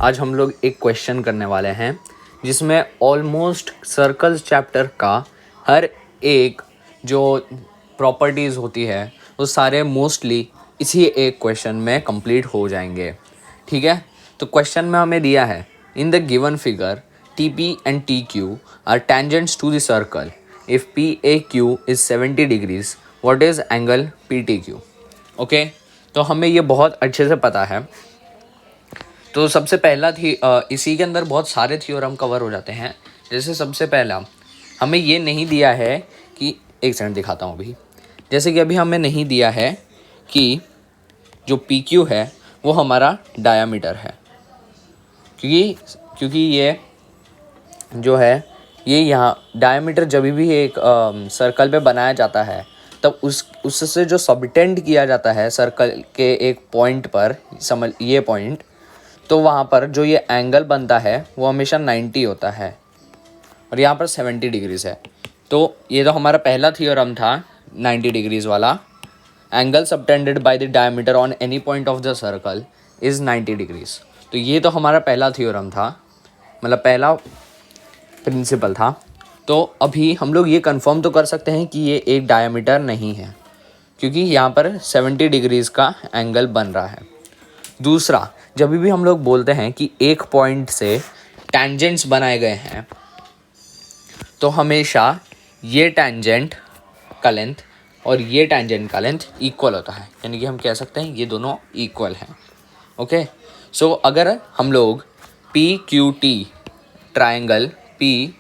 आज हम लोग एक क्वेश्चन करने वाले हैं जिसमें ऑलमोस्ट सर्कल्स चैप्टर का हर एक जो प्रॉपर्टीज़ होती है वो सारे मोस्टली इसी एक क्वेश्चन में कंप्लीट हो जाएंगे। ठीक है, तो क्वेश्चन में हमें दिया है in the given figure T P and T Q are tangents to the circle if P A Q is 70 degrees what is angle P T Q. Okay, तो हमें ये बहुत अच्छे से पता है। तो सबसे पहला थी इसी के अंदर बहुत सारे थ्योरम कवर हो जाते हैं। जैसे सबसे पहला हमें ये नहीं दिया है कि एक सेकंड दिखाता हूँ अभी। जैसे कि अभी हमें नहीं दिया है कि जो पी क्यू है वो हमारा डायामीटर है, क्योंकि ये जो है ये यहाँ डायामीटर जब भी एक सर्कल पे बनाया जाता है तब उससे जो सबटेंड किया जाता है सर्कल के एक पॉइंट पर, समझ ये पॉइंट, तो वहाँ पर जो ये एंगल बनता है वो हमेशा 90 होता है और यहाँ पर 70 डिग्रीज है। तो ये तो हमारा पहला थ्योरम था 90 डिग्रीज वाला, angle subtended by the diameter on any point of the circle is 90 degrees. तो ये तो हमारा पहला थ्योरम था, मतलब पहला प्रिंसिपल था। तो अभी हम लोग ये कंफर्म तो कर सकते हैं कि ये एक डायमीटर नहीं है क्योंकि यहाँ पर 70 डिग्रीज़ का एंगल बन रहा है। दूसरा, जब भी हम लोग बोलते हैं कि एक पॉइंट से टैंजेंट्स बनाए गए हैं तो हमेशा ये टैंजेंट का लेंथ और ये टैंजेंट का लेंथ इक्वल होता है, यानी कि हम कह सकते हैं ये दोनों इक्वल हैं। ओके, सो अगर हम लोग P Q T triangle P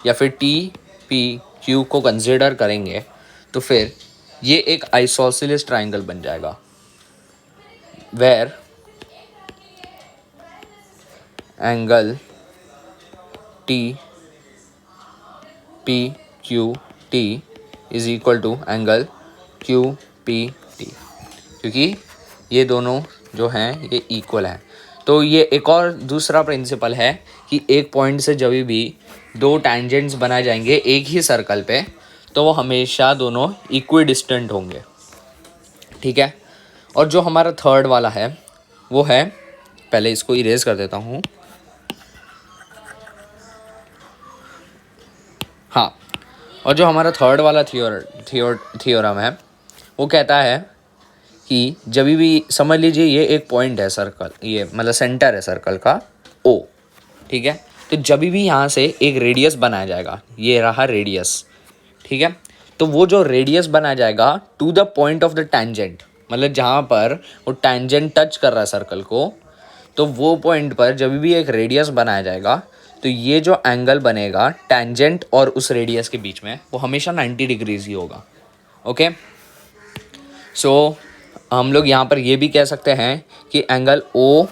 या फिर टी पी क्यू को कंसिडर करेंगे तो फिर ये एक आइसोसेलेस ट्राइंगल बन जाएगा where angle T P Q T is equal to angle Q P T, क्योंकि ये दोनों जो हैं ये इक्वल हैं। तो ये एक और दूसरा प्रिंसिपल है कि एक पॉइंट से जब भी दो टैंजेंट्स बनाए जाएंगे एक ही सर्कल पे तो वो हमेशा दोनों इक्वी डिस्टेंट होंगे। ठीक है, और जो हमारा थर्ड वाला है वो है, पहले इसको इरेज कर देता हूँ। हाँ, और जो हमारा थर्ड वाला थ्योरम है वो कहता है कि जब भी समझ लीजिए ये एक पॉइंट है सर्कल, ये मतलब सेंटर है सर्कल का ओ, ठीक है, तो जब भी यहाँ से एक रेडियस बनाया जाएगा, ये रहा रेडियस, ठीक है, तो वो जो रेडियस बनाया जाएगा to the point of the tangent, मतलब जहाँ पर वो टैंजेंट टच कर रहा है सर्कल को, तो वो पॉइंट पर जब भी एक रेडियस बनाया जाएगा तो ये जो एंगल बनेगा टैंजेंट और उस रेडियस के बीच में वो हमेशा 90 डिग्रीज ही होगा। ओके, सो हम लोग यहाँ पर ये भी कह सकते हैं कि angle O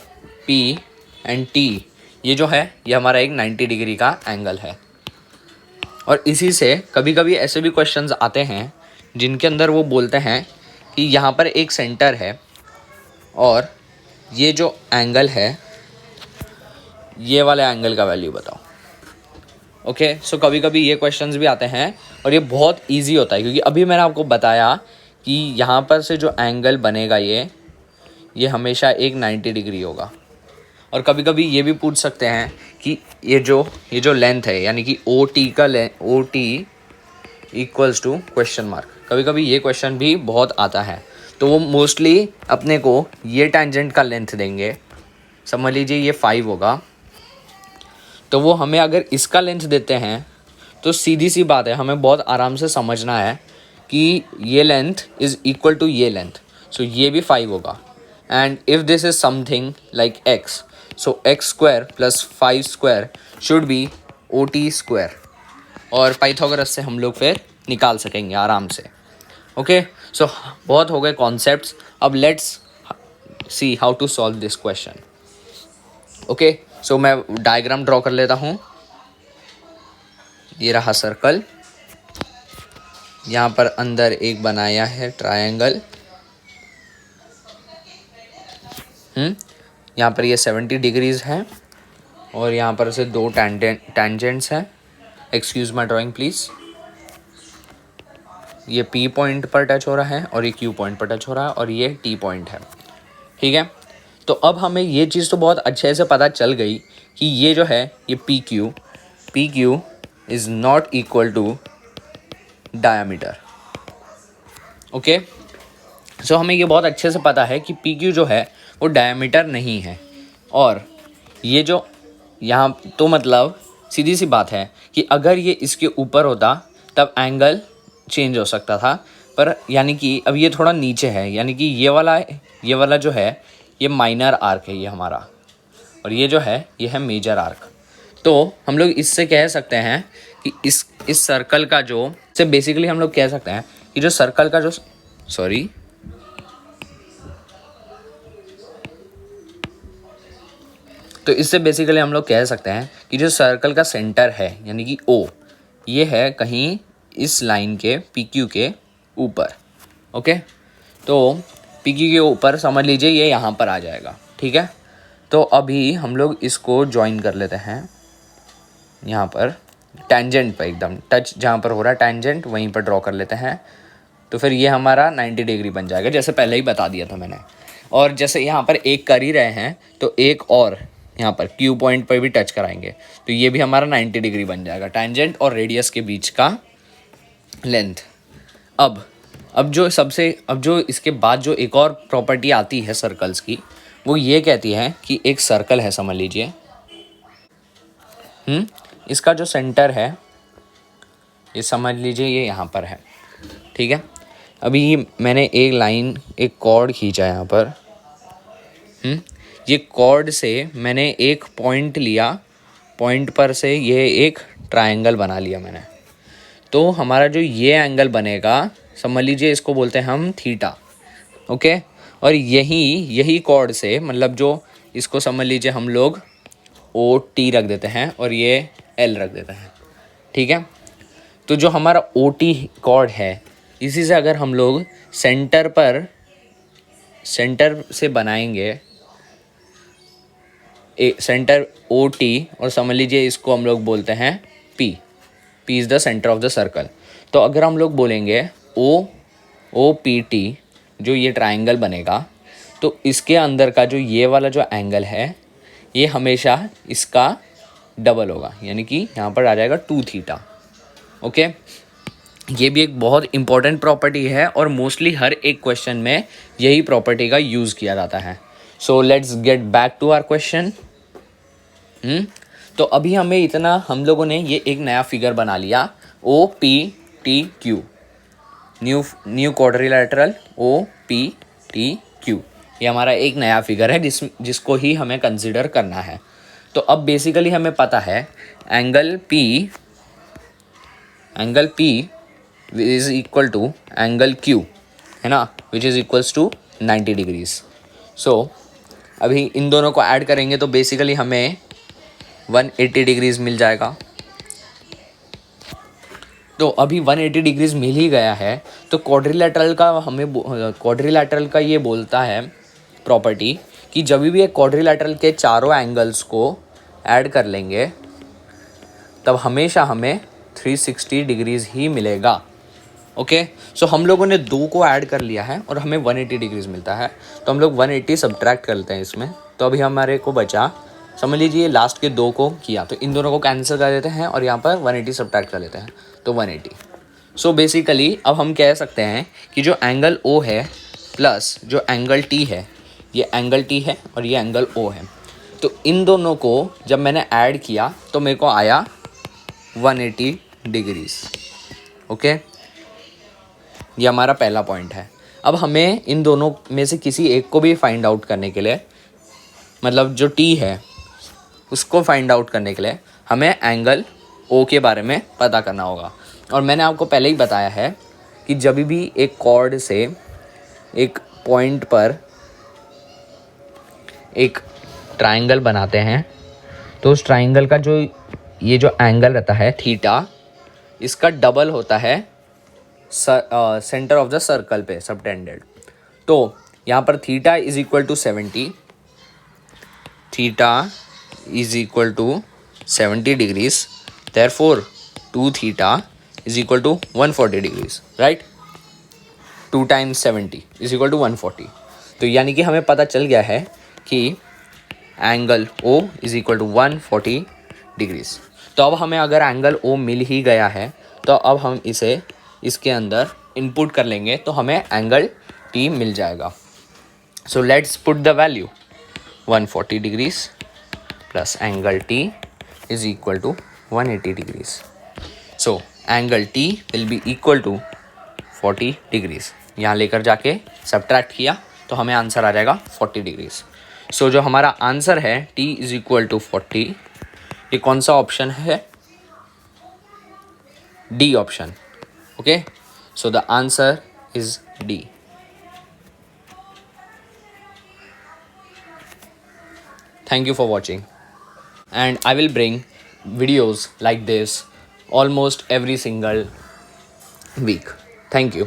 P and T ये जो है ये हमारा एक 90 डिग्री का एंगल है। और इसी से कभी कभी ऐसे भी क्वेश्चंस आते हैं जिनके अंदर वो बोलते हैं कि यहाँ पर एक सेंटर है और ये जो एंगल है ये वाले एंगल का वैल्यू बताओ। ओके, सो कभी कभी ये क्वेश्चंस भी आते हैं और ये बहुत इजी होता है क्योंकि अभी मैंने आपको बताया कि यहाँ पर से जो एंगल बनेगा ये हमेशा एक 90 डिग्री होगा। और कभी कभी ये भी पूछ सकते हैं कि ये जो लेंथ है यानी कि ओ टी का O T equals to question mark, कभी कभी ये क्वेश्चन भी बहुत आता है। तो वो मोस्टली अपने को ये टैंजेंट का लेंथ देंगे, समझ लीजिए ये 5 होगा, तो वो हमें अगर इसका लेंथ देते हैं तो सीधी सी बात है हमें बहुत आराम से समझना है कि ये लेंथ इज़ इक्वल टू ये लेंथ, सो ये भी 5 होगा। And if this is something like X, so X square plus 5 square should be O T square, और पाइथागोरस से हम लोग फिर निकाल सकेंगे आराम से। ओके, सो बहुत हो गए कॉन्सेप्ट्स, अब let's see how to solve this question. Okay, so मैं डायग्राम ड्रॉ कर लेता हूँ। ये रहा सर्कल, यहाँ पर अंदर एक बनाया है ट्रायंगल, यहाँ पर ये 70 डिग्रीज है और यहाँ पर से दो टैंजेंट्स हैं। Excuse my drawing please. ये P पॉइंट पर टच हो रहा है और ये Q पॉइंट पर टच हो रहा है और ये T पॉइंट है। ठीक है, तो अब हमें ये चीज़ तो बहुत अच्छे से पता चल गई कि ये जो है ये P Q is not equal to diameter. Okay, so हमें ये बहुत अच्छे से पता है कि पी क्यू जो है वो डायामीटर नहीं है। और ये जो यहाँ तो मतलब सीधी सी बात है कि अगर ये इसके ऊपर होता तब एंगल चेंज हो सकता था, पर यानी कि अब ये थोड़ा नीचे है, यानी कि ये वाला जो है ये माइनर आर्क है ये हमारा, और ये जो है ये है मेजर आर्क। तो हम लोग इससे कह सकते हैं कि इस सर्कल का जो से बेसिकली हम लोग कह सकते हैं कि जो सर्कल का जो तो इससे बेसिकली हम लोग कह सकते हैं कि जो सर्कल का सेंटर है यानी कि ओ, ये है कहीं इस लाइन के पी क्यू के ऊपर। ओके, तो पी क्यू के ऊपर समझ लीजिए ये यहाँ पर आ जाएगा। ठीक है, तो अभी हम लोग इसको ज्वाइन कर लेते हैं यहाँ पर टेंजेंट पर, एकदम टच जहाँ पर हो रहा है टेंजेंट वहीं पर ड्रॉ कर लेते हैं। तो फिर ये हमारा 90 डिग्री बन जाएगा, जैसे पहले ही बता दिया था मैंने। और जैसे यहाँ पर एक कर ही रहे हैं तो एक और यहाँ पर क्यू पॉइंट पर भी टच कराएंगे तो ये भी हमारा 90 डिग्री बन जाएगा, टेंजेंट और रेडियस के बीच का लेंथ। अब जो इसके बाद जो एक और प्रॉपर्टी आती है सर्कल्स की, वो ये कहती है कि एक सर्कल है समझ लीजिए, इसका जो सेंटर है ये समझ लीजिए ये यहाँ पर है। ठीक है, अभी मैंने एक कॉर्ड खींचा यहाँ पर, ये कॉर्ड से मैंने एक पॉइंट लिया, पॉइंट पर से ये एक ट्रायंगल बना लिया मैंने। तो हमारा जो ये एंगल बनेगा समझ लीजिए इसको बोलते हैं हम थीटा। ओके, और यही कॉर्ड से मतलब जो इसको समझ लीजिए हम लोग ओ टी रख देते हैं और ये एल रख देते हैं। ठीक है, तो जो हमारा ओ टी कॉर्ड है इसी से अगर हम लोग सेंटर से बनाएंगे सेंटर ओ टी, और समझ लीजिए इसको हम लोग बोलते हैं P is the centre of the circle. तो अगर हम लोग बोलेंगे ओ पी टी, जो ये ट्रायंगल बनेगा, तो इसके अंदर का जो ये वाला जो एंगल है ये हमेशा इसका डबल होगा, यानी कि यहाँ पर आ जाएगा 2 थीटा। ओके, ये भी एक बहुत इंपॉर्टेंट प्रॉपर्टी है और मोस्टली हर एक क्वेश्चन में यही प्रॉपर्टी का यूज़ किया जाता है। So let's get back to our question. तो अभी हम लोगों ने ये एक नया फिगर बना लिया, O P T Q, new quadrilateral O P T Q. ये हमारा एक नया फिगर है जिसको ही हमें कंसिडर करना है। तो अब बेसिकली हमें पता है angle P is equal to angle Q, है ना, which is equals to 90 degrees. So अभी इन दोनों को ऐड करेंगे तो बेसिकली हमें 180 डिग्रीज मिल जाएगा। तो अभी 180 डिग्रीज मिल ही गया है, तो क्वाड्रिलैटरल का ये बोलता है प्रॉपर्टी कि जब भी एक क्वाड्रिलैटरल के चारों एंगल्स को ऐड कर लेंगे तब हमेशा हमें 360 डिग्रीज ही मिलेगा। ओके, सो हम लोगों ने 2 को ऐड कर लिया है और हमें 180 डिग्रीज मिलता है, तो हम लोग 180 सब्ट्रैक्ट कर लेते हैं इसमें। तो अभी हमारे को बचा, समझ लीजिए लास्ट के 2 को किया तो इन दोनों को कैंसिल कर देते हैं और यहाँ पर 180 सब्ट्रैक्ट कर लेते हैं, तो 180। सो बेसिकली अब हम कह सकते हैं कि जो एंगल O है प्लस जो एंगल T है, ये एंगल T है और ये एंगल O है, तो इन दोनों को जब मैंने ऐड किया तो मेरे को आया 180 डिग्रीज। ओके, ये हमारा पहला पॉइंट है। अब हमें इन दोनों में से किसी एक को भी फाइंड आउट करने के लिए, मतलब जो T है उसको फाइंड आउट करने के लिए हमें एंगल O के बारे में पता करना होगा। और मैंने आपको पहले ही बताया है कि जब भी एक कॉर्ड से एक पॉइंट पर एक ट्रायंगल बनाते हैं तो उस ट्रायंगल का ये जो एंगल रहता है थीटा, इसका डबल होता है सेंटर ऑफ द सर्कल पे सबटेंडेड। तो यहाँ पर theta is equal to 70, theta is equal to 70 degrees, therefore 2 theta is equal to 140 degrees, right. 2 times 70 is equal to 140। तो यानी कि हमें पता चल गया है कि angle O is equal to 140 degrees. तो अब हमें अगर एंगल O मिल ही गया है तो अब हम इसे इसके अंदर इनपुट कर लेंगे तो हमें एंगल T मिल जाएगा। So let's put the value 140 degrees plus angle T is equal to 180 degrees. So angle T will be equal to 40 degrees. यहाँ लेकर जाके सब्ट्रैक्ट किया तो हमें आंसर आ जाएगा 40 डिग्रीज। सो जो हमारा आंसर है T इज इक्वल टू 40, ये कौन सा ऑप्शन है? D option. Okay, so the answer is D. Thank you for watching, and I will bring videos like this almost every single week. Thank you.